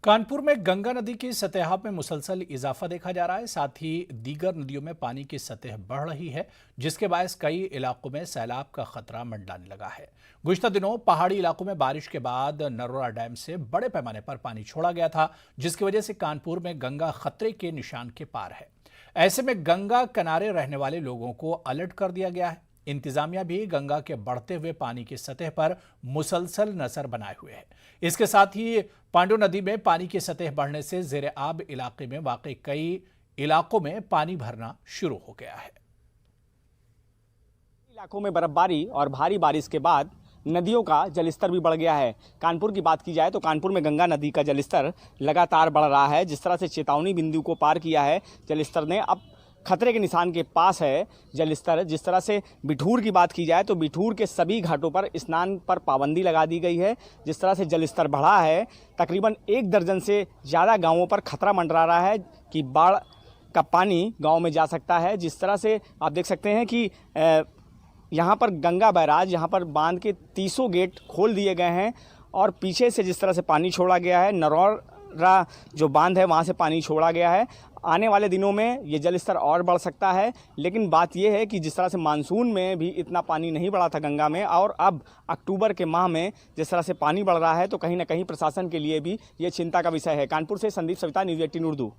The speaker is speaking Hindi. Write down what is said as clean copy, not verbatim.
कानपुर में गंगा नदी की सतह में मुसलसल इजाफा देखा जा रहा है। साथ ही दीगर नदियों में पानी की सतह बढ़ रही है, जिसके बायस कई इलाकों में सैलाब का खतरा मंडराने लगा है। गुज़िश्ता दिनों पहाड़ी इलाकों में बारिश के बाद नरोरा डैम से बड़े पैमाने पर पानी छोड़ा गया था, जिसकी वजह से कानपुर में गंगा खतरे के निशान के पार है। ऐसे में गंगा किनारे रहने वाले लोगों को अलर्ट कर दिया गया है। इंतजामिया भी गंगा के बढ़ते हुए पानी की सतह पर मुसलसल नजर बनाए हुए है। इसके साथ ही पांडु नदी में पानी की सतह बढ़ने से ज़ेरे आब इलाके में वाकई कई इलाकों में पानी भरना शुरू हो गया है। इलाकों में बर्फबारी और भारी बारिश के बाद नदियों का जलस्तर भी बढ़ गया है। कानपुर की बात की जाए तो कानपुर में गंगा नदी का जलस्तर लगातार बढ़ रहा है। जिस तरह से चेतावनी बिंदु को पार किया है जलस्तर ने, अब खतरे के निशान के पास है जलस्तर। जिस तरह से बिठूर की बात की जाए तो बिठूर के सभी घाटों पर स्नान पर पाबंदी लगा दी गई है। जिस तरह से जलस्तर बढ़ा है, तकरीबन 1 दर्जन से ज़्यादा गांवों पर खतरा मंडरा रहा है कि बाढ़ का पानी गांव में जा सकता है। जिस तरह से आप देख सकते हैं कि यहाँ पर गंगा बैराज, यहाँ पर बांध के 30 गेट खोल दिए गए हैं और पीछे से जिस तरह से पानी छोड़ा गया है, नरौरा जो बांध है वहाँ से पानी छोड़ा गया है। आने वाले दिनों में ये जलस्तर और बढ़ सकता है, लेकिन बात यह है कि जिस तरह से मानसून में भी इतना पानी नहीं बढ़ा था गंगा में, और अब अक्टूबर के माह में जिस तरह से पानी बढ़ रहा है, तो कहीं ना कहीं प्रशासन के लिए भी ये चिंता का विषय है। कानपुर से संदीप सविता, न्यूज़ 18 उर्दू।